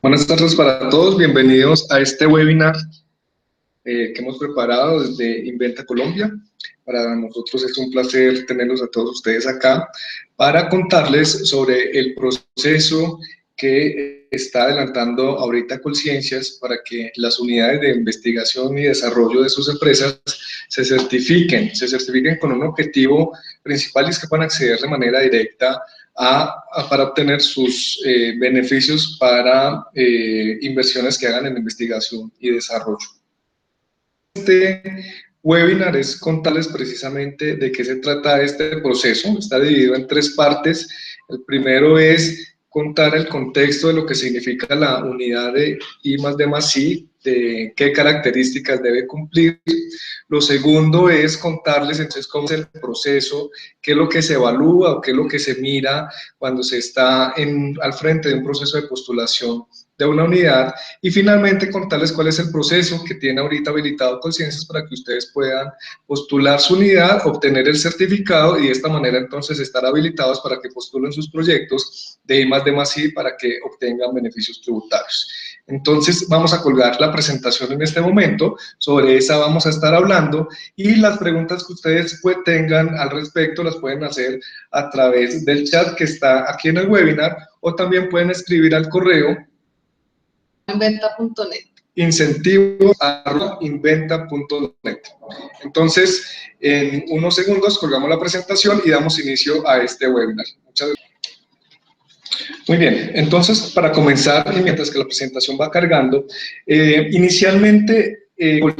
Buenas tardes para todos, bienvenidos a este webinar que hemos preparado desde Inventa Colombia. Para nosotros es un placer tenerlos a todos ustedes acá para contarles sobre el proceso que está adelantando ahorita Colciencias para que las unidades de investigación y desarrollo de sus empresas se certifiquen con un objetivo principal, y es que puedan acceder de manera directa para obtener sus beneficios para inversiones que hagan en investigación y desarrollo. Este webinar es contarles precisamente de qué se trata este proceso. Está dividido en tres partes. El primero es contar el contexto de lo que significa la unidad de I+D+I, de qué características debe cumplir. Lo segundo es contarles entonces cómo es el proceso, qué es lo que se evalúa o qué es lo que se mira cuando se está al frente de un proceso de postulación de una unidad, y finalmente contarles cuál es el proceso que tiene ahorita habilitado Colciencias para que ustedes puedan postular su unidad, obtener el certificado y de esta manera entonces estar habilitados para que postulen sus proyectos de I+D+I para que obtengan beneficios tributarios. Entonces vamos a colgar la presentación en este momento, sobre esa vamos a estar hablando, y las preguntas que ustedes tengan al respecto las pueden hacer a través del chat que está aquí en el webinar, o también pueden escribir al correo inventa.net, incentivo@inventa.net. Entonces, en unos segundos colgamos la presentación y damos inicio a este webinar. Muchas gracias. Muy bien, entonces para comenzar, y mientras que la presentación va cargando, inicialmente, una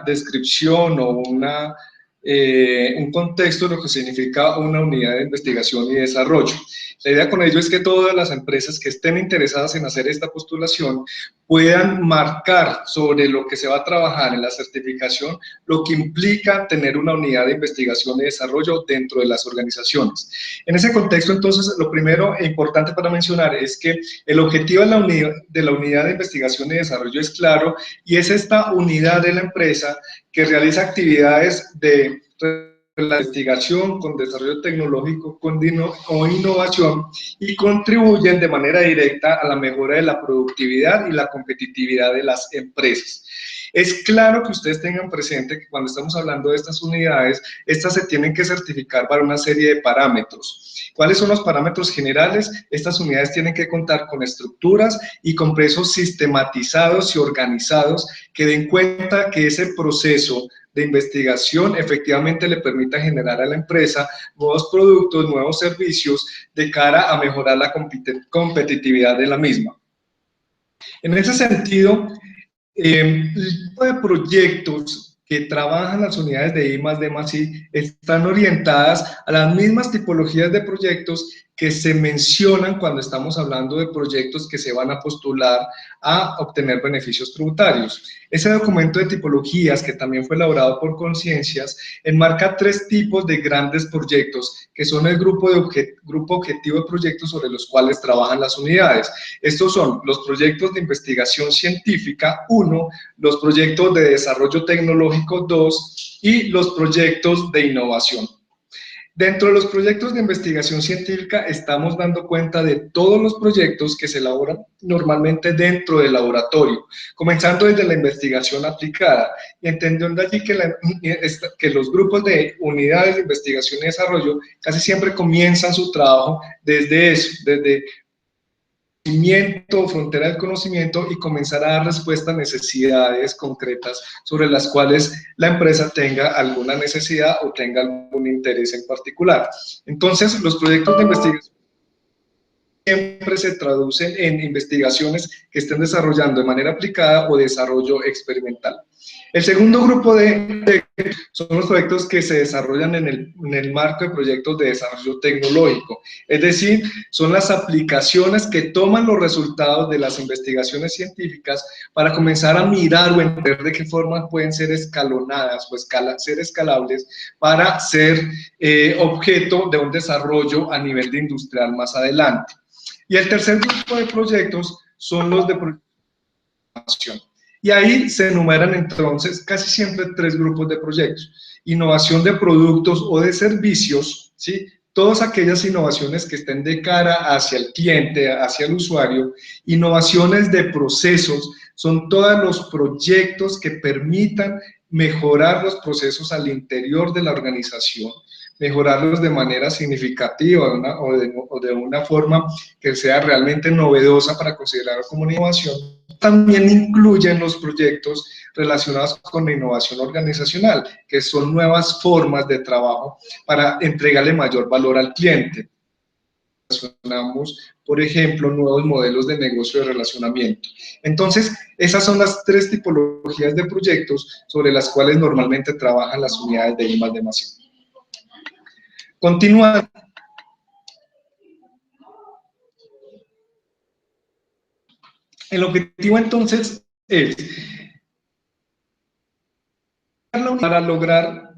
descripción o un contexto de lo que significa una unidad de investigación y desarrollo. La idea con ello es que todas las empresas que estén interesadas en hacer esta postulación puedan marcar sobre lo que se va a trabajar en la certificación, lo que implica tener una unidad de investigación y desarrollo dentro de las organizaciones. En ese contexto, entonces, lo primero e importante para mencionar es que el objetivo de la unidad de investigación y desarrollo es claro, y es esta unidad de la empresa que realiza actividades de la investigación, con desarrollo tecnológico o innovación, y contribuyen de manera directa a la mejora de la productividad y la competitividad de las empresas. Es claro que ustedes tengan presente que cuando estamos hablando de estas unidades, estas se tienen que certificar para una serie de parámetros. ¿Cuáles son los parámetros generales? Estas unidades tienen que contar con estructuras y con procesos sistematizados y organizados que den cuenta que ese proceso de investigación efectivamente le permita generar a la empresa nuevos productos, nuevos servicios de cara a mejorar la competitividad de la misma. En ese sentido, el tipo de proyectos que trabajan las unidades de I+D+I están orientadas a las mismas tipologías de proyectos que se mencionan cuando estamos hablando de proyectos que se van a postular a obtener beneficios tributarios. Ese documento de tipologías, que también fue elaborado por Colciencias, enmarca tres tipos de grandes proyectos, que son el grupo objetivo de proyectos sobre los cuales trabajan las unidades. Estos son los proyectos de investigación científica, 1, los proyectos de desarrollo tecnológico, 2, y los proyectos de innovación. Dentro de los proyectos de investigación científica estamos dando cuenta de todos los proyectos que se elaboran normalmente dentro del laboratorio, comenzando desde la investigación aplicada, y entendiendo allí que los grupos de unidades de investigación y desarrollo casi siempre comienzan su trabajo desde eso, desde frontera del conocimiento, y comenzar a dar respuesta a necesidades concretas sobre las cuales la empresa tenga alguna necesidad o tenga algún interés en particular. Entonces, los proyectos de investigación siempre se traducen en investigaciones que estén desarrollando de manera aplicada o desarrollo experimental. El segundo grupo de proyectos son los proyectos que se desarrollan en el marco de proyectos de desarrollo tecnológico, es decir, son las aplicaciones que toman los resultados de las investigaciones científicas para comenzar a mirar o entender de qué forma pueden ser escalonadas o ser escalables para ser objeto de un desarrollo a nivel de industrial más adelante. Y el tercer grupo de proyectos son los de innovación. Y ahí se enumeran entonces casi siempre tres grupos de proyectos: innovación de productos o de servicios, ¿sí?, todas aquellas innovaciones que estén de cara hacia el cliente, hacia el usuario. Innovaciones de procesos son todos los proyectos que permitan mejorar los procesos al interior de la organización, mejorarlos de manera significativa o de una forma que sea realmente novedosa para considerar como una innovación. También incluyen los proyectos relacionados con la innovación organizacional, que son nuevas formas de trabajo para entregarle mayor valor al cliente. Relacionamos, por ejemplo, nuevos modelos de negocio de relacionamiento. Entonces, esas son las tres tipologías de proyectos sobre las cuales normalmente trabajan las unidades de I+D+I. Continuando. El objetivo entonces es para lograr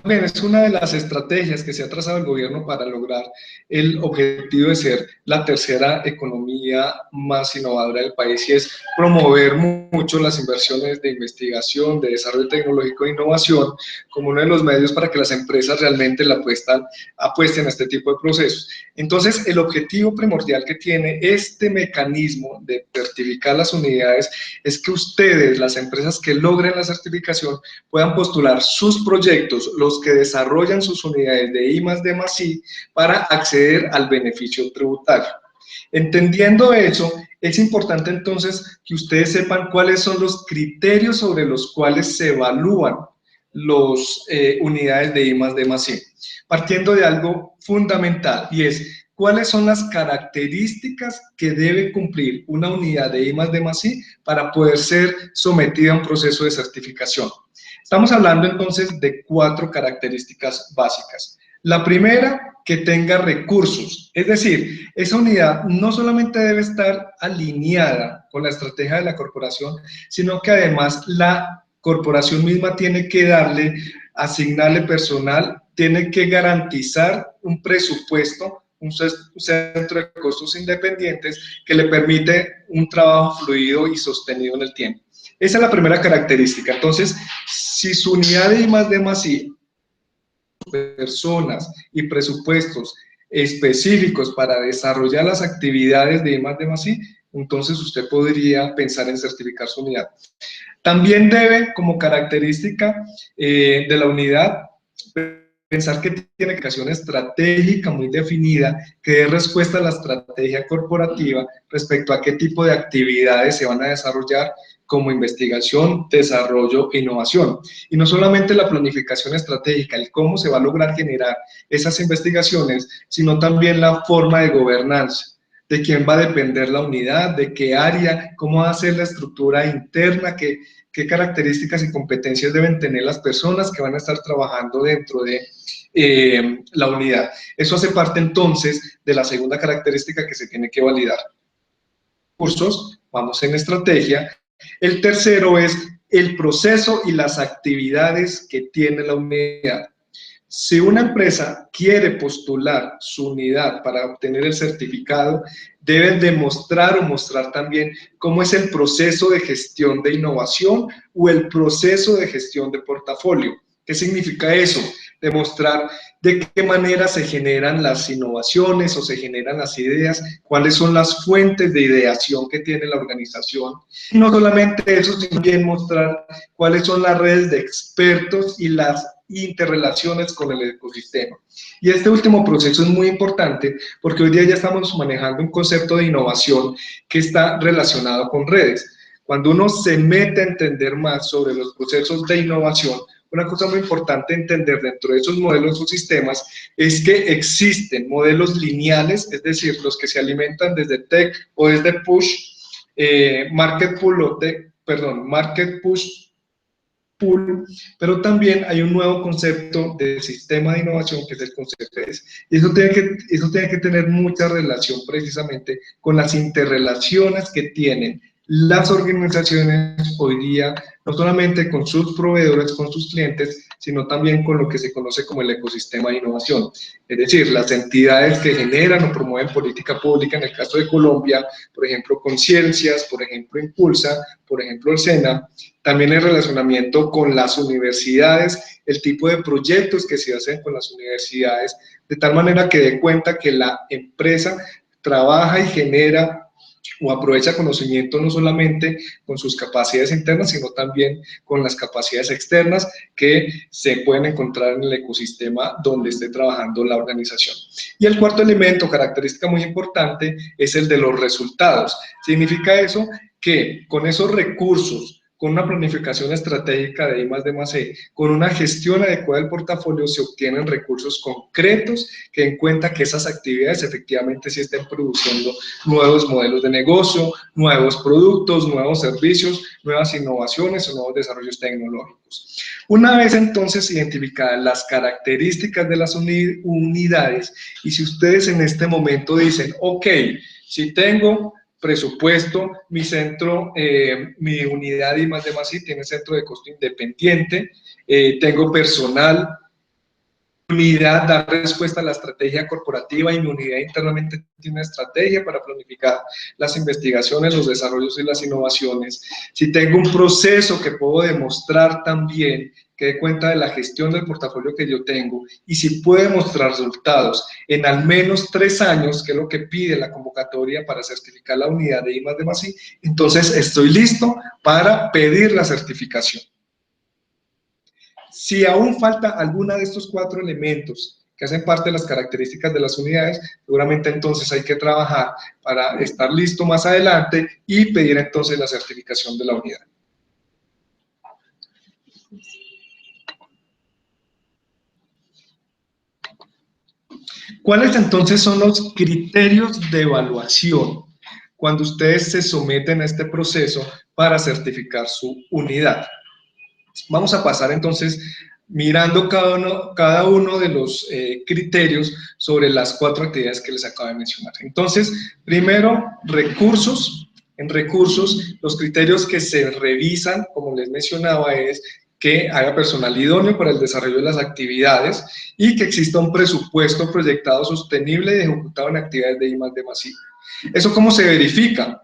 es una de las estrategias que se ha trazado el gobierno para lograr el objetivo de ser la tercera economía más innovadora del país, y es promover mucho las inversiones de investigación, de desarrollo tecnológico e innovación como uno de los medios para que las empresas realmente apuesten a este tipo de procesos. Entonces, el objetivo primordial que tiene este mecanismo de certificar las unidades es que ustedes, las empresas que logren la certificación, puedan postular sus proyectos, los que desarrollan sus unidades de I+D+I, para acceder al beneficio tributario. Entendiendo eso, es importante entonces que ustedes sepan cuáles son los criterios sobre los cuales se evalúan las unidades de I+D+I, partiendo de algo fundamental, y es cuáles son las características que debe cumplir una unidad de I+D+I para poder ser sometida a un proceso de certificación. Estamos hablando entonces de 4 características básicas. La primera, que tenga recursos, es decir, esa unidad no solamente debe estar alineada con la estrategia de la corporación, sino que además la corporación misma tiene que asignarle personal, tiene que garantizar un presupuesto, un centro de costos independientes que le permite un trabajo fluido y sostenido en el tiempo. Esa es la primera característica. Entonces, si su unidad de I+D+I, personas y presupuestos específicos para desarrollar las actividades de I+D+I, entonces usted podría pensar en certificar su unidad. También debe, como característica de la unidad, pensar que tiene una comunicación estratégica muy definida, que dé respuesta a la estrategia corporativa respecto a qué tipo de actividades se van a desarrollar, como investigación, desarrollo e innovación. Y no solamente la planificación estratégica, el cómo se va a lograr generar esas investigaciones, sino también la forma de gobernanza, de quién va a depender la unidad, de qué área, cómo va a ser la estructura interna, qué características y competencias deben tener las personas que van a estar trabajando dentro de la unidad. Eso hace parte entonces de la segunda característica que se tiene que validar. Cursos, vamos en estrategia. El tercero es el proceso y las actividades que tiene la unidad. Si una empresa quiere postular su unidad para obtener el certificado, deben demostrar o mostrar también cómo es el proceso de gestión de innovación o el proceso de gestión de portafolio. ¿Qué significa eso? Demostrar de qué manera se generan las innovaciones o se generan las ideas, cuáles son las fuentes de ideación que tiene la organización. Y no solamente eso, sino también mostrar cuáles son las redes de expertos y las interrelaciones con el ecosistema. Y este último proceso es muy importante porque hoy día ya estamos manejando un concepto de innovación que está relacionado con redes. Cuando uno se mete a entender más sobre los procesos de innovación, una cosa muy importante entender dentro de esos modelos o sistemas es que existen modelos lineales, es decir, los que se alimentan desde tech o desde push, market push pull, pero también hay un nuevo concepto de sistema de innovación que es el concepto de ES. Y eso tiene que tener mucha relación precisamente con las interrelaciones que tienen las organizaciones hoy día no solamente con sus proveedores, con sus clientes, sino también con lo que se conoce como el ecosistema de innovación. Es decir, las entidades que generan o promueven política pública, en el caso de Colombia, por ejemplo, Conciencias, por ejemplo, Impulsa, por ejemplo, el SENA, también el relacionamiento con las universidades, el tipo de proyectos que se hacen con las universidades, de tal manera que dé cuenta que la empresa trabaja y genera o aprovecha conocimiento no solamente con sus capacidades internas, sino también con las capacidades externas que se pueden encontrar en el ecosistema donde esté trabajando la organización. Y el cuarto elemento, característica muy importante, es el de los resultados. Significa eso que con esos recursos, con una planificación estratégica de I+D+E, con una gestión adecuada del portafolio, se obtienen recursos concretos que den cuenta que esas actividades efectivamente sí estén produciendo nuevos modelos de negocio, nuevos productos, nuevos servicios, nuevas innovaciones o nuevos desarrollos tecnológicos. Una vez entonces identificadas las características de las unidades, y si ustedes en este momento dicen, ok, si tengo presupuesto, mi centro, mi unidad I+D+I tiene centro de costo independiente, tengo personal, mi unidad da respuesta a la estrategia corporativa y mi unidad internamente tiene una estrategia para planificar las investigaciones, los desarrollos y las innovaciones. Si tengo un proceso que puedo demostrar también que dé cuenta de la gestión del portafolio que yo tengo y si puede mostrar resultados en al menos 3 años, que es lo que pide la convocatoria para certificar la unidad de I+D+I, entonces estoy listo para pedir la certificación. Si aún falta alguna de estos 4 elementos que hacen parte de las características de las unidades, seguramente entonces hay que trabajar para estar listo más adelante y pedir entonces la certificación de la unidad. ¿Cuáles entonces son los criterios de evaluación cuando ustedes se someten a este proceso para certificar su unidad? Vamos a pasar entonces mirando cada uno de los criterios sobre las 4 actividades que les acabo de mencionar. Entonces, primero, recursos. En recursos, los criterios que se revisan, como les mencionaba, es que haya personal idóneo para el desarrollo de las actividades y que exista un presupuesto proyectado sostenible y ejecutado en actividades de I+D+I. ¿Eso cómo se verifica?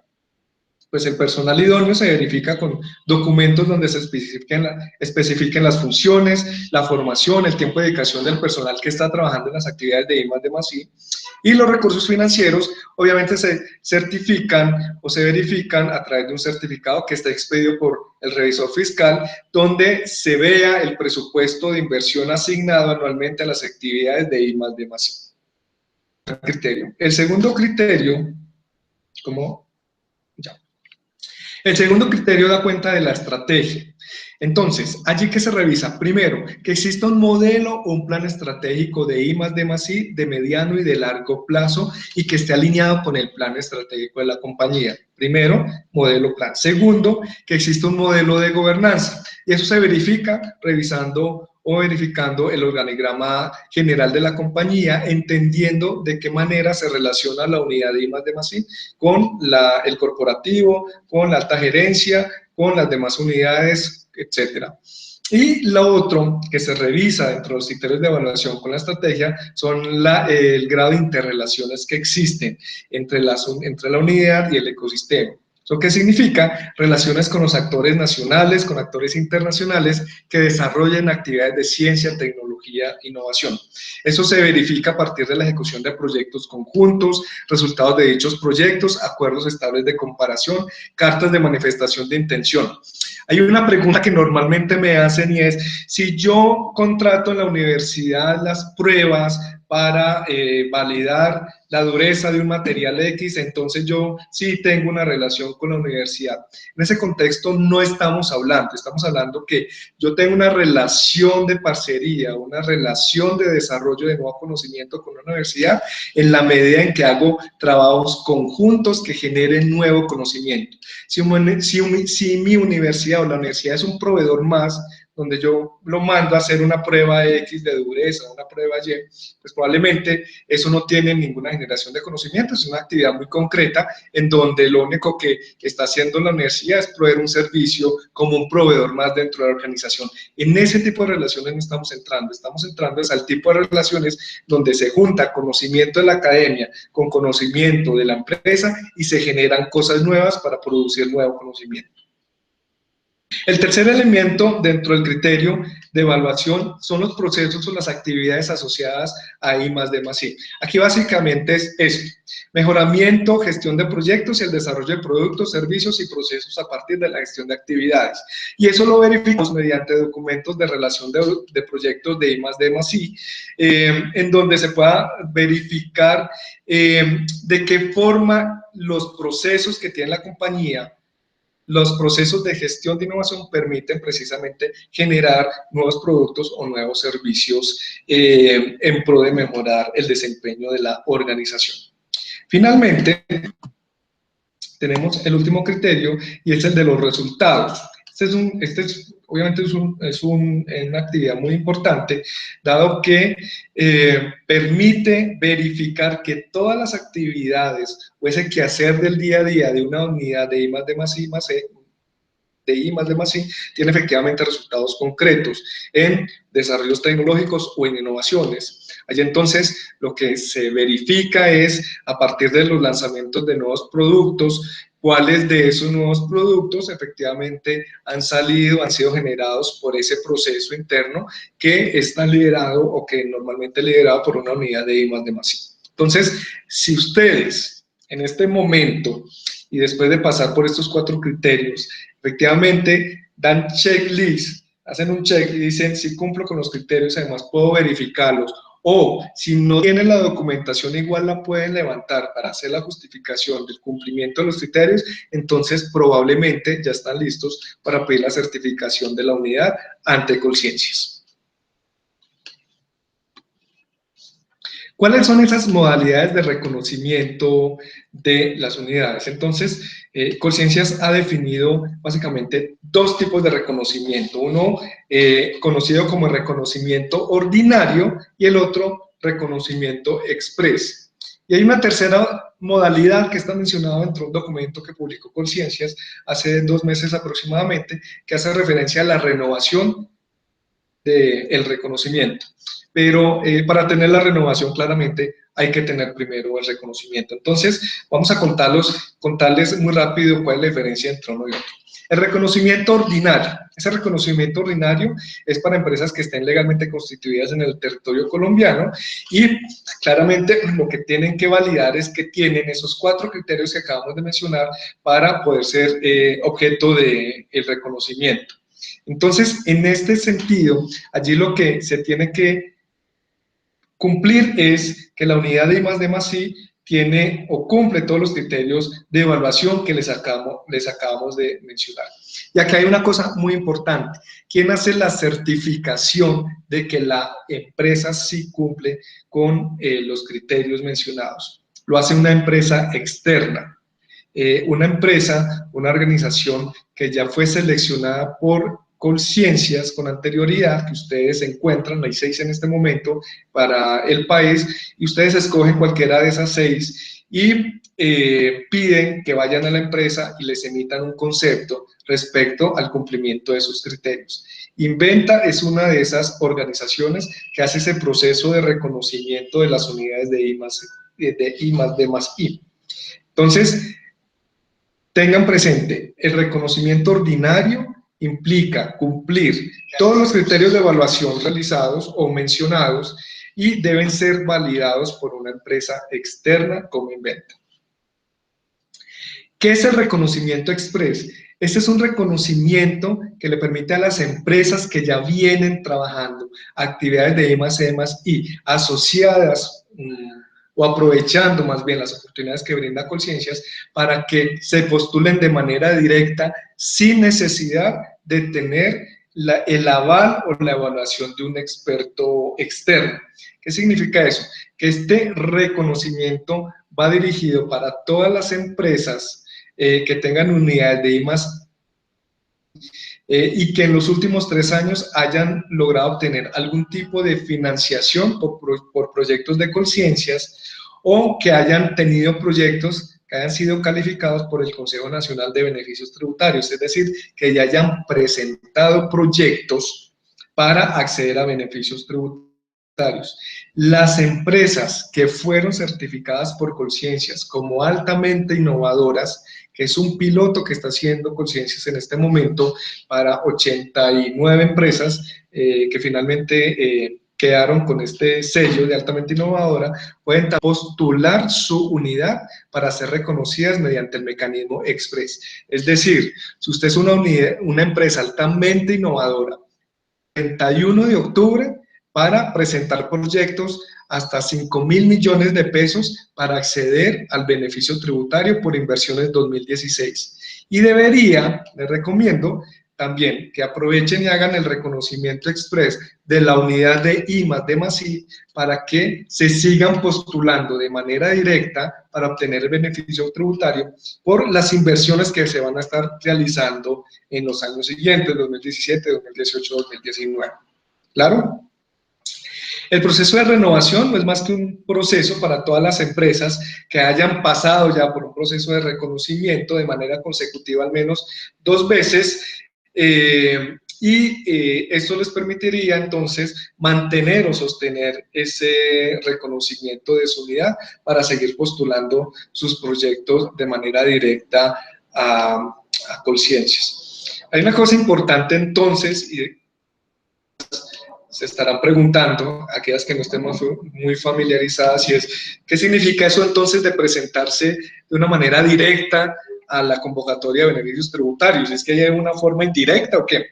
Pues el personal idóneo se verifica con documentos donde se especifiquen las funciones, la formación, el tiempo de dedicación del personal que está trabajando en las actividades de I+D+I, y los recursos financieros obviamente se certifican o se verifican a través de un certificado que está expedido por el revisor fiscal, donde se vea el presupuesto de inversión asignado anualmente a las actividades de I+D+I. El segundo criterio, el segundo criterio da cuenta de la estrategia. Entonces, allí que se revisa, primero, que exista un modelo o un plan estratégico de I+D+I de mediano y de largo plazo y que esté alineado con el plan estratégico de la compañía. Primero, modelo plan. Segundo, que exista un modelo de gobernanza. Y eso se verifica revisando o verificando el organigrama general de la compañía, entendiendo de qué manera se relaciona la unidad de I+D+I con el corporativo, con la alta gerencia, con las demás unidades, etcétera. Y lo otro que se revisa dentro de los criterios de evaluación con la estrategia son el grado de interrelaciones que existen entre la unidad y el ecosistema. ¿Eso qué significa? Relaciones con los actores nacionales, con actores internacionales que desarrollen actividades de ciencia, tecnología e innovación. Eso se verifica a partir de la ejecución de proyectos conjuntos, resultados de dichos proyectos, acuerdos estables de comparación, cartas de manifestación de intención. Hay una pregunta que normalmente me hacen y es, si yo contrato en la universidad las pruebas para validar la dureza de un material X, entonces yo sí tengo una relación con la universidad. En ese contexto no estamos hablando que yo tengo una relación de parcería, una relación de desarrollo de nuevo conocimiento con la universidad en la medida en que hago trabajos conjuntos que generen nuevo conocimiento. Si mi universidad o la universidad es un proveedor más, donde yo lo mando a hacer una prueba X de dureza, una prueba Y, pues probablemente eso no tiene ninguna generación de conocimiento, es una actividad muy concreta en donde lo único que está haciendo la universidad es proveer un servicio como un proveedor más dentro de la organización. En ese tipo de relaciones no estamos entrando es al tipo de relaciones donde se junta conocimiento de la academia con conocimiento de la empresa y se generan cosas nuevas para producir nuevo conocimiento. El tercer elemento dentro del criterio de evaluación son los procesos o las actividades asociadas a I+D+I. Aquí básicamente es eso: mejoramiento, gestión de proyectos y el desarrollo de productos, servicios y procesos a partir de la gestión de actividades. Y eso lo verificamos mediante documentos de relación de proyectos de I+D+I, en donde se pueda verificar de qué forma los procesos que tiene la compañía, los procesos de gestión de innovación permiten precisamente generar nuevos productos o nuevos servicios en pro de mejorar el desempeño de la organización. Finalmente, tenemos el último criterio y es el de los resultados. Obviamente es una actividad muy importante, dado que permite verificar que todas las actividades o ese quehacer del día a día de una unidad de I+D+I tiene efectivamente resultados concretos en desarrollos tecnológicos o en innovaciones. Allí entonces lo que se verifica es, a partir de los lanzamientos de nuevos productos, cuáles de esos nuevos productos efectivamente han sido generados por ese proceso interno que está liderado o que normalmente es liderado por una unidad de I+D+I. Entonces, si ustedes en este momento y después de pasar por estos 4 criterios, efectivamente dan checklist, hacen un check y dicen si cumplo con los criterios, además puedo verificarlos, o si no tienen la documentación igual la pueden levantar para hacer la justificación del cumplimiento de los criterios, entonces probablemente ya están listos para pedir la certificación de la unidad ante Colciencias. ¿Cuáles son esas modalidades de reconocimiento de las unidades? Entonces, Colciencias ha definido básicamente 2 tipos de reconocimiento. Uno conocido como reconocimiento ordinario y el otro reconocimiento express. Y hay una tercera modalidad que está mencionada dentro de un documento que publicó Colciencias hace 2 meses aproximadamente, que hace referencia a la renovación del reconocimiento. Pero para tener la renovación claramente hay que tener primero el reconocimiento. Entonces vamos a contarles muy rápido cuál es la diferencia entre uno y otro. El reconocimiento ordinario. Ese reconocimiento ordinario es para empresas que estén legalmente constituidas en el territorio colombiano y claramente lo que tienen que validar es que tienen esos 4 criterios que acabamos de mencionar para poder ser objeto del reconocimiento. Entonces, en este sentido, allí lo que se tiene que cumplir es que la unidad de I+D+I tiene o cumple todos los criterios de evaluación que les acabamos de mencionar. Y aquí hay una cosa muy importante: ¿quién hace la certificación de que la empresa sí cumple con los criterios mencionados? Lo hace una empresa externa. Una organización que ya fue seleccionada por Colciencias con anterioridad, que ustedes encuentran, hay 6 en este momento para el país, y ustedes escogen cualquiera de esas 6 y piden que vayan a la empresa y les emitan un concepto respecto al cumplimiento de sus criterios. Inventa es una de esas organizaciones que hace ese proceso de reconocimiento de las unidades de I+D+I. Entonces, tengan presente, el reconocimiento ordinario implica cumplir todos los criterios de evaluación realizados o mencionados y deben ser validados por una empresa externa como Inventa. ¿Qué es el reconocimiento express? Este es un reconocimiento que le permite a las empresas que ya vienen trabajando actividades de I+D+I asociadas o aprovechando más bien las oportunidades que brinda Colciencias para que se postulen de manera directa sin necesidad de tener el aval o la evaluación de un experto externo. ¿Qué significa eso? Que este reconocimiento va dirigido para todas las empresas que tengan unidades de I+D+I y que en los últimos 3 años hayan logrado obtener algún tipo de financiación por proyectos de Colciencias, o que hayan tenido proyectos que hayan sido calificados por el Consejo Nacional de Beneficios Tributarios, es decir, que ya hayan presentado proyectos para acceder a beneficios tributarios. Las empresas que fueron certificadas por Colciencias como altamente innovadoras, que es un piloto que está haciendo Colciencias en este momento para 89 empresas que finalmente quedaron con este sello de altamente innovadora, pueden postular su unidad para ser reconocidas mediante el mecanismo Express. Es decir, si usted es una empresa altamente innovadora, 31 de octubre para presentar proyectos hasta 5.000 millones de pesos para acceder al beneficio tributario por inversiones 2016. Y les recomiendo también que aprovechen y hagan el reconocimiento express de la unidad de I+D+I para que se sigan postulando de manera directa para obtener el beneficio tributario por las inversiones que se van a estar realizando en los años siguientes, 2017, 2018, 2019. ¿Claro? El proceso de renovación no es más que un proceso para todas las empresas que hayan pasado ya por un proceso de reconocimiento de manera consecutiva al menos 2 veces, esto les permitiría entonces mantener o sostener ese reconocimiento de su unidad para seguir postulando sus proyectos de manera directa a Colciencias. Hay una cosa importante entonces, y se estarán preguntando, aquellas que no estemos muy familiarizadas, y es, ¿qué significa eso entonces de presentarse de una manera directa a la convocatoria de beneficios tributarios? ¿Es que hay una forma indirecta o qué?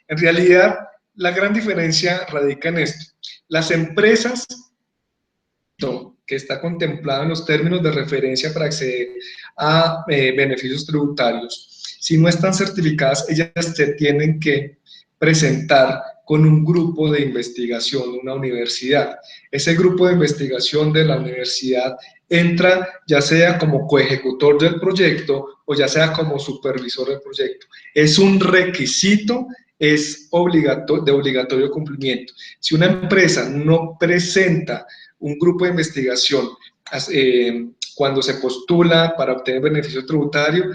En realidad, la gran diferencia radica en esto. Las empresas que está contemplado en los términos de referencia para acceder a beneficios tributarios, si no están certificadas, ellas se tienen que presentar con un grupo de investigación, una universidad. Ese grupo de investigación de la universidad entra ya sea como coejecutor del proyecto o ya sea como supervisor del proyecto. Es un requisito, es de obligatorio cumplimiento. Si una empresa no presenta un grupo de investigación cuando se postula para obtener beneficio tributario,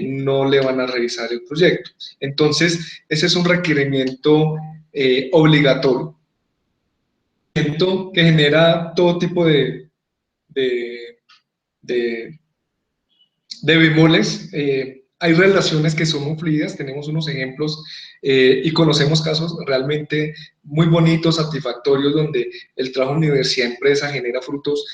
no le van a revisar el proyecto. Entonces, ese es un requerimiento obligatorio, que genera todo tipo de bemoles. Hay relaciones que son muy fluidas, tenemos unos ejemplos y conocemos casos realmente muy bonitos, satisfactorios, donde el trabajo universidad-empresa genera frutos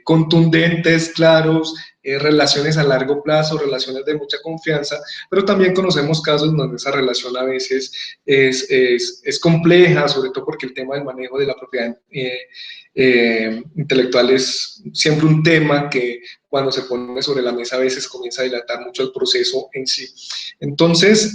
contundentes, claros, relaciones a largo plazo, relaciones de mucha confianza, pero también conocemos casos donde esa relación a veces es compleja, sobre todo porque el tema del manejo de la propiedad intelectual es siempre un tema que cuando se pone sobre la mesa a veces comienza a dilatar mucho el proceso en sí. Entonces,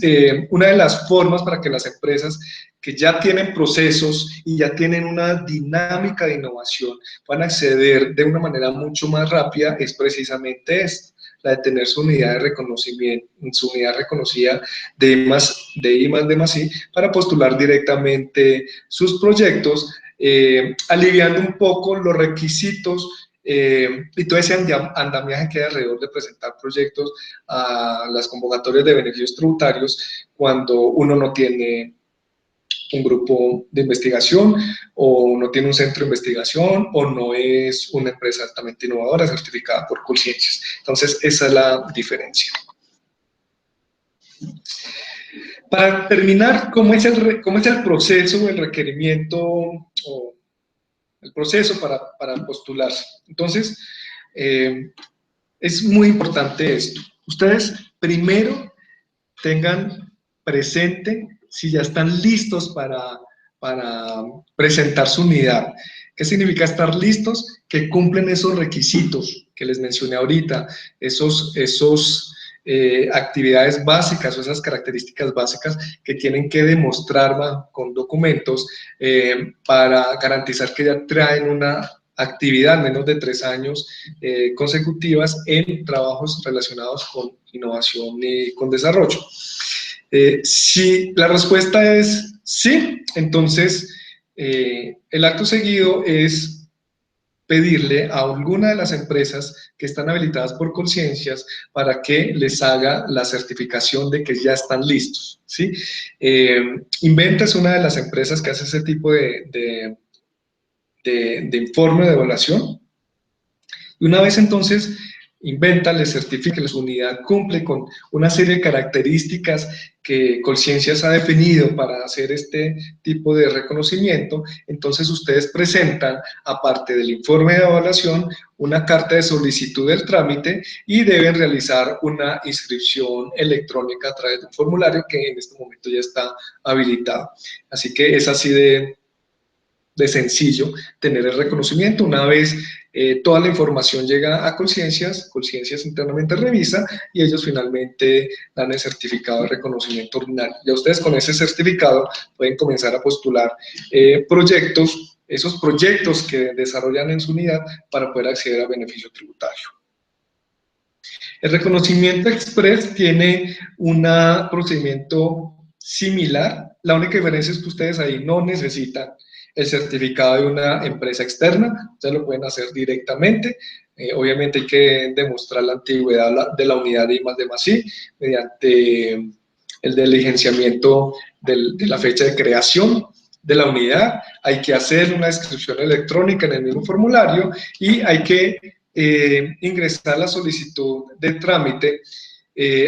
una de las formas para que las empresas que ya tienen procesos y ya tienen una dinámica de innovación van a acceder de una manera mucho más rápida es precisamente esta, la de tener su unidad de reconocimiento, su unidad reconocida de I+D+I para postular directamente sus proyectos, aliviando un poco los requisitos y todo ese andamiaje que hay alrededor de presentar proyectos a las convocatorias de beneficios tributarios cuando uno no tiene un grupo de investigación o no tiene un centro de investigación o no es una empresa altamente innovadora certificada por Colciencias. Entonces, esa es la diferencia. Para terminar, ¿cómo es el proceso, el requerimiento o el proceso para postularse? Entonces, es muy importante esto. Ustedes primero tengan presente si ya están listos para presentar su unidad. ¿Qué significa estar listos? Que cumplen esos requisitos que les mencioné ahorita, esos actividades básicas o esas características básicas que tienen que demostrar con documentos para garantizar que ya traen una actividad menos de 3 años consecutivas en trabajos relacionados con innovación y con desarrollo. Si la respuesta es sí, entonces el acto seguido es pedirle a alguna de las empresas que están habilitadas por Colciencias para que les haga la certificación de que ya están listos, ¿sí? Inventa es una de las empresas que hace ese tipo de informe de evaluación. Y una vez entonces Inventa, les certifica que su unidad cumple con una serie de características que Colciencias ha definido para hacer este tipo de reconocimiento, entonces ustedes presentan, aparte del informe de evaluación, una carta de solicitud del trámite y deben realizar una inscripción electrónica a través de un formulario que en este momento ya está habilitado. Así que es así de sencillo tener el reconocimiento. Una vez toda la información llega a Colciencias, Colciencias internamente revisa y ellos finalmente dan el certificado de reconocimiento ordinario. Ya ustedes con ese certificado pueden comenzar a postular proyectos, esos proyectos que desarrollan en su unidad para poder acceder a beneficio tributario. El reconocimiento express tiene un procedimiento similar, la única diferencia es que ustedes ahí no necesitan el certificado de una empresa externa, ustedes lo pueden hacer directamente. Obviamente hay que demostrar la antigüedad de la unidad de I+D+I mediante el diligenciamiento de la fecha de creación de la unidad, hay que hacer una inscripción electrónica en el mismo formulario y hay que ingresar la solicitud de trámite,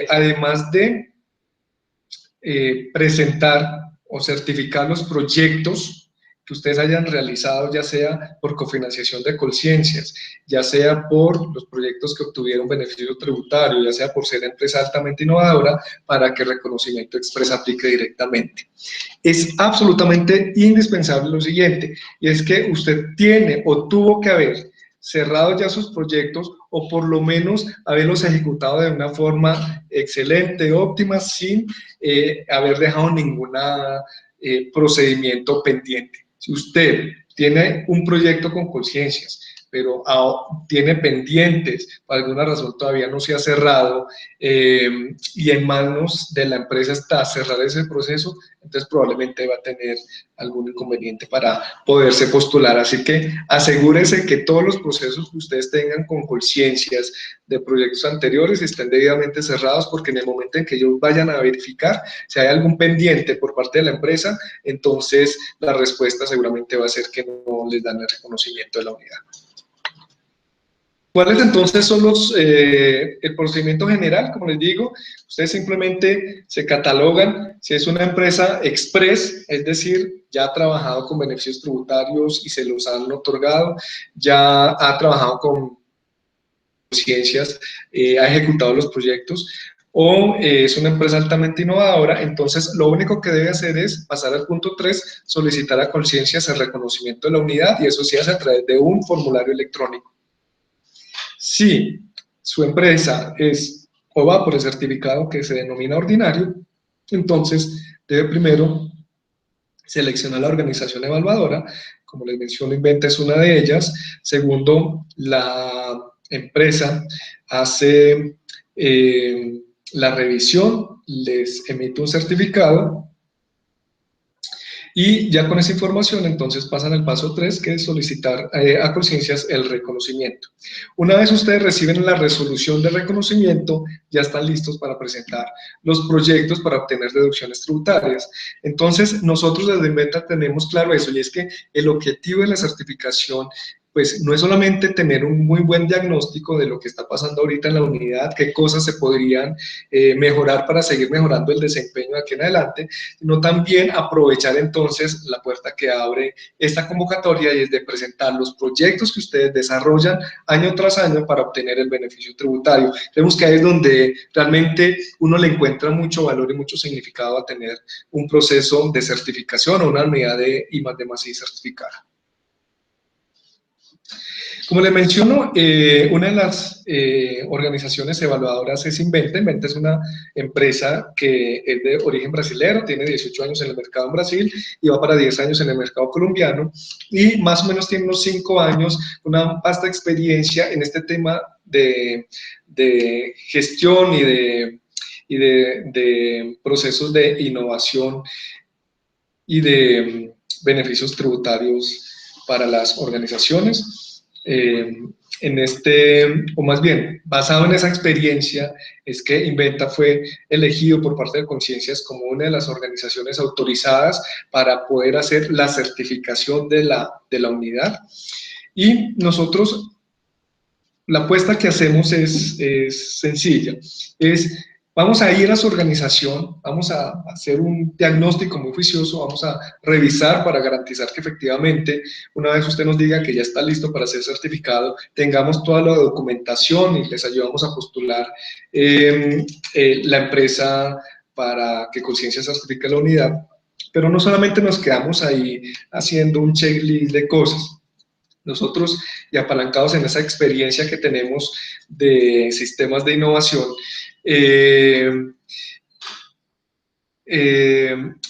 además de presentar o certificar los proyectos que ustedes hayan realizado, ya sea por cofinanciación de Colciencias, ya sea por los proyectos que obtuvieron beneficio tributario, ya sea por ser empresa altamente innovadora, para que el reconocimiento express aplique directamente. Es absolutamente indispensable lo siguiente, y es que usted tiene o tuvo que haber cerrado ya sus proyectos o por lo menos haberlos ejecutado de una forma excelente, óptima, sin haber dejado ningún procedimiento pendiente. Si usted tiene un proyecto con Colciencias, pero tiene pendientes, por alguna razón todavía no se ha cerrado y en manos de la empresa está cerrar ese proceso, entonces probablemente va a tener algún inconveniente para poderse postular. Así que asegúrese que todos los procesos que ustedes tengan con Colciencias de proyectos anteriores estén debidamente cerrados, porque en el momento en que ellos vayan a verificar si hay algún pendiente por parte de la empresa, entonces la respuesta seguramente va a ser que no les dan el reconocimiento de la unidad. ¿Cuáles entonces son el procedimiento general? Como les digo, ustedes simplemente se catalogan si es una empresa express, es decir, ya ha trabajado con beneficios tributarios y se los han otorgado, ya ha trabajado con Colciencias, ha ejecutado los proyectos, o es una empresa altamente innovadora, entonces lo único que debe hacer es pasar al punto 3, solicitar a Colciencias el reconocimiento de la unidad, y eso se hace a través de un formulario electrónico. Si su empresa es o va por el certificado que se denomina ordinario, entonces debe primero seleccionar la organización evaluadora, como les menciono, Inventa es una de ellas. Segundo, la empresa hace la revisión, les emite un certificado, y ya con esa información entonces pasan al paso 3, que es solicitar a Colciencias el reconocimiento. Una vez ustedes reciben la resolución de reconocimiento, ya están listos para presentar los proyectos para obtener deducciones tributarias. Entonces nosotros desde Inventa tenemos claro eso, y es que el objetivo de la certificación pues no es solamente tener un muy buen diagnóstico de lo que está pasando ahorita en la unidad, qué cosas se podrían mejorar para seguir mejorando el desempeño de aquí en adelante, sino también aprovechar entonces la puerta que abre esta convocatoria, y es de presentar los proyectos que ustedes desarrollan año tras año para obtener el beneficio tributario. Creemos que ahí es donde realmente uno le encuentra mucho valor y mucho significado a tener un proceso de certificación o una unidad de I+D+I certificada. Como les menciono, una de las organizaciones evaluadoras es Inventa. Inventa es una empresa que es de origen brasilero, tiene 18 años en el mercado en Brasil y va para 10 años en el mercado colombiano, y más o menos tiene unos 5 años, una vasta experiencia en este tema de gestión y y de procesos de innovación y de beneficios tributarios para las organizaciones. O más bien, basado en esa experiencia, es que Inventa fue elegido por parte de Conciencias como una de las organizaciones autorizadas para poder hacer la certificación de la unidad. Y nosotros, la apuesta que hacemos es sencilla, vamos a ir a su organización, vamos a hacer un diagnóstico muy juicioso, vamos a revisar para garantizar que efectivamente, una vez usted nos diga que ya está listo para ser certificado, tengamos toda la documentación y les ayudamos a postular la empresa para que Conciencia certifique la unidad. Pero no solamente nos quedamos ahí haciendo un checklist de cosas. Nosotros, y apalancados en esa experiencia que tenemos de sistemas de innovación,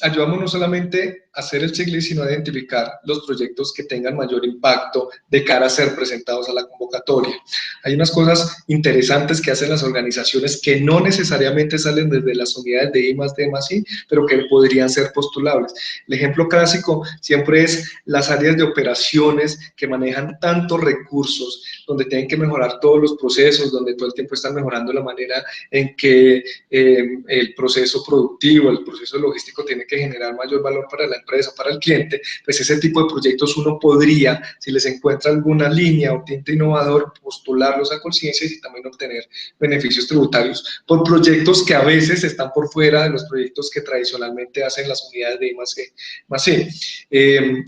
ayudamos no solamente a hacer el checklist, sino a identificar los proyectos que tengan mayor impacto de cara a ser presentados a la convocatoria. Hay unas cosas interesantes que hacen las organizaciones que no necesariamente salen desde las unidades de I+D+I, pero que podrían ser postulables. El ejemplo clásico siempre es las áreas de operaciones que manejan tantos recursos, donde tienen que mejorar todos los procesos, donde todo el tiempo están mejorando la manera en que el proceso productivo, el proceso logístico tiene que generar mayor valor para la empresa, para el cliente. Pues ese tipo de proyectos uno podría, si les encuentra alguna línea o tinte innovador, postularlos a Conciencias y también obtener beneficios tributarios por proyectos que a veces están por fuera de los proyectos que tradicionalmente hacen las unidades de I+C.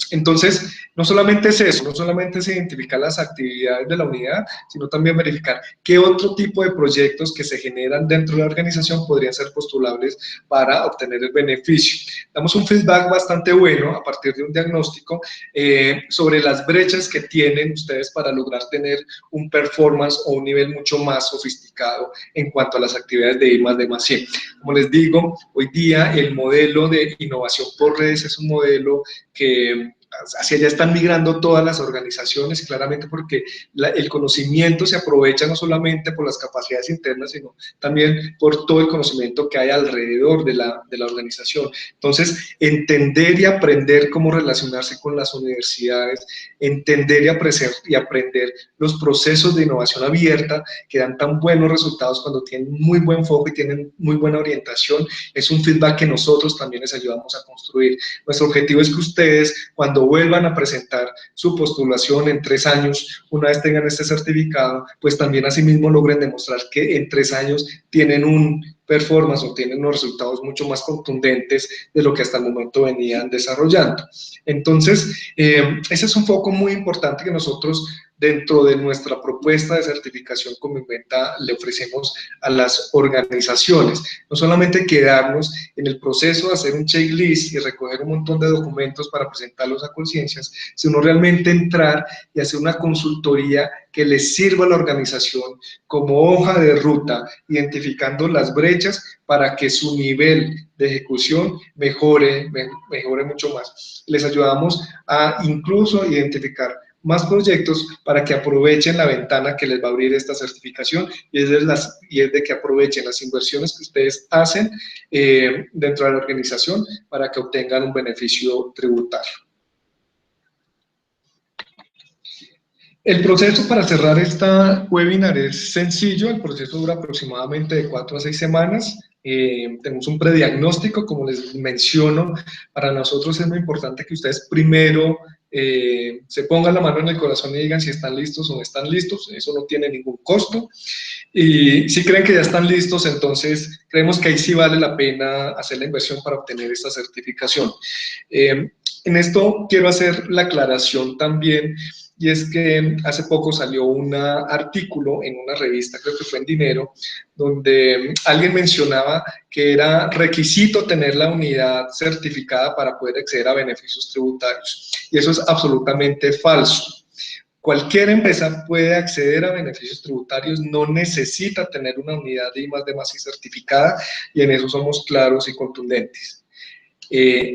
Entonces, no solamente es eso, no solamente es identificar las actividades de la unidad, sino también verificar qué otro tipo de proyectos que se generan dentro de la organización podrían ser postulables para obtener el beneficio. Damos un feedback bastante bueno a partir de un diagnóstico sobre las brechas que tienen ustedes para lograr tener un performance o un nivel mucho más sofisticado en cuanto a las actividades de I+D+I. Como les digo, hoy día el modelo de innovación por redes es un modelo que hacia allá están migrando todas las organizaciones, claramente porque el conocimiento se aprovecha no solamente por las capacidades internas, sino también por todo el conocimiento que hay alrededor de la organización. Entonces, entender y aprender cómo relacionarse con las universidades, entender y aprender los procesos de innovación abierta que dan tan buenos resultados cuando tienen muy buen foco y tienen muy buena orientación, es un feedback que nosotros también les ayudamos a construir. Nuestro objetivo es que ustedes, cuando vuelvan a presentar su postulación en 3 años, una vez tengan este certificado, pues también asimismo logren demostrar que en 3 años tienen un performance o tienen unos resultados mucho más contundentes de lo que hasta el momento venían desarrollando. Entonces, ese es un foco muy importante que nosotros dentro de nuestra propuesta de certificación como Inventa le ofrecemos a las organizaciones. No solamente quedarnos en el proceso de hacer un checklist y recoger un montón de documentos para presentarlos a Conciencias, sino realmente entrar y hacer una consultoría que les sirva a la organización como hoja de ruta, identificando las brechas para que su nivel de ejecución mejore mucho más. Les ayudamos a incluso identificar más proyectos para que aprovechen la ventana que les va a abrir esta certificación y es de que aprovechen las inversiones que ustedes hacen dentro de la organización para que obtengan un beneficio tributario. El proceso para cerrar esta webinar es sencillo, el proceso dura aproximadamente de 4 a 6 semanas. Tenemos un prediagnóstico, como les menciono, para nosotros es muy importante que ustedes primero se pongan la mano en el corazón y digan si están listos o no están listos, eso no tiene ningún costo. Y si creen que ya están listos, entonces creemos que ahí sí vale la pena hacer la inversión para obtener esta certificación. En esto quiero hacer la aclaración también, y es que hace poco salió un artículo en una revista, creo que fue en Dinero, donde alguien mencionaba que era requisito tener la unidad certificada para poder acceder a beneficios tributarios. Y eso es absolutamente falso. Cualquier empresa puede acceder a beneficios tributarios, no necesita tener una unidad de I+D+I certificada, y en eso somos claros y contundentes.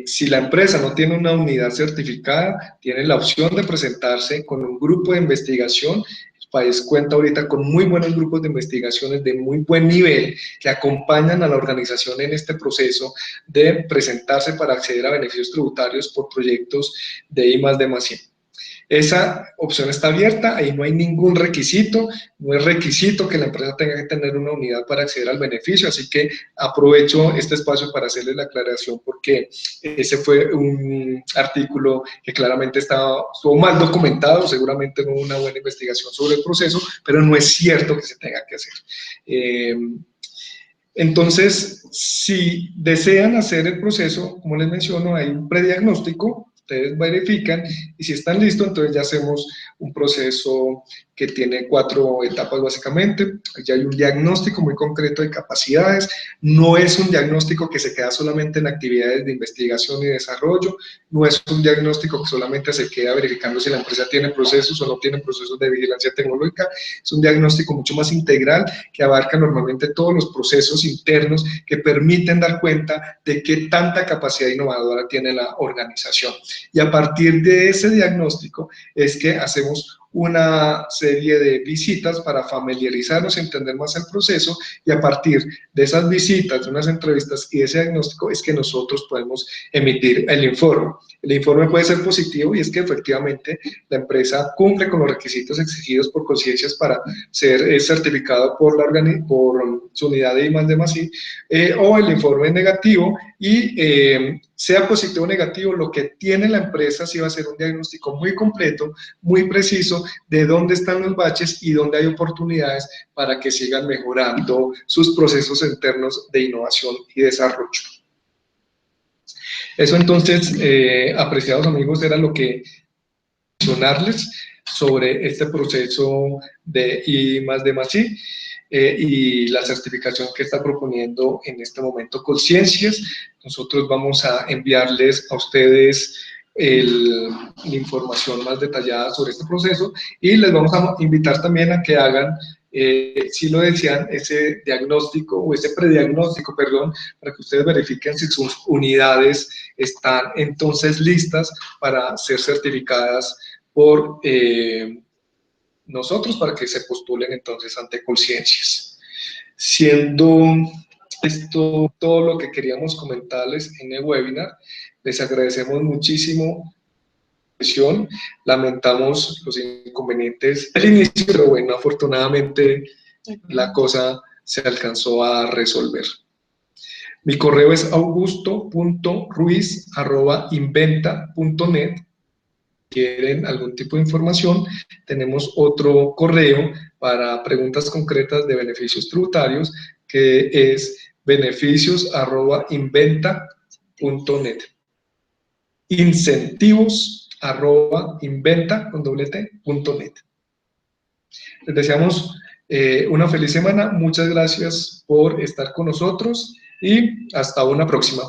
Si la empresa no tiene una unidad certificada, tiene la opción de presentarse con un grupo de investigación, el país cuenta ahorita con muy buenos grupos de investigaciones de muy buen nivel que acompañan a la organización en este proceso de presentarse para acceder a beneficios tributarios por proyectos de I+D+I. Esa opción está abierta, ahí no hay ningún requisito, no es requisito que la empresa tenga que tener una unidad para acceder al beneficio, así que aprovecho este espacio para hacerles la aclaración porque ese fue un artículo que claramente estuvo mal documentado, seguramente no hubo una buena investigación sobre el proceso, pero no es cierto que se tenga que hacer. Entonces, si desean hacer el proceso, como les menciono, hay un prediagnóstico, ustedes verifican y si están listos, entonces ya hacemos un proceso que tiene 4 etapas básicamente. Ya hay un diagnóstico muy concreto de capacidades, no es un diagnóstico que se queda solamente en actividades de investigación y desarrollo, no es un diagnóstico que solamente se queda verificando si la empresa tiene procesos o no tiene procesos de vigilancia tecnológica, es un diagnóstico mucho más integral que abarca normalmente todos los procesos internos que permiten dar cuenta de qué tanta capacidad innovadora tiene la organización. Y a partir de ese diagnóstico es que hacemos una serie de visitas para familiarizarnos y entender más el proceso, y a partir de esas visitas, de unas entrevistas y de ese diagnóstico es que nosotros podemos emitir el informe. El informe puede ser positivo y es que efectivamente la empresa cumple con los requisitos exigidos por Conciencias para ser certificado por su unidad de I+D+I, o el informe negativo y sea positivo o negativo, lo que tiene la empresa sí va a ser un diagnóstico muy completo, muy preciso de dónde están los baches y dónde hay oportunidades para que sigan mejorando sus procesos internos de innovación y desarrollo. Eso entonces, apreciados amigos, era lo que mencionarles sobre este proceso de I+D+I. Y la certificación que está proponiendo en este momento Conciencias. Nosotros vamos a enviarles a ustedes la información más detallada sobre este proceso y les vamos a invitar también a que hagan, si lo desean, ese diagnóstico o ese prediagnóstico, perdón, para que ustedes verifiquen si sus unidades están entonces listas para ser certificadas por nosotros, para que se postulen entonces ante Conciencias. Siendo esto todo lo que queríamos comentarles en el webinar, les agradecemos muchísimo la atención, lamentamos los inconvenientes del inicio, pero bueno, afortunadamente la cosa se alcanzó a resolver. Mi correo es augusto.ruiz@inventa.net. Quieren algún tipo de información, tenemos otro correo para preguntas concretas de beneficios tributarios, que es beneficios@inventa.net. Incentivos@inventa.net. Les deseamos una feliz semana, muchas gracias por estar con nosotros y hasta una próxima.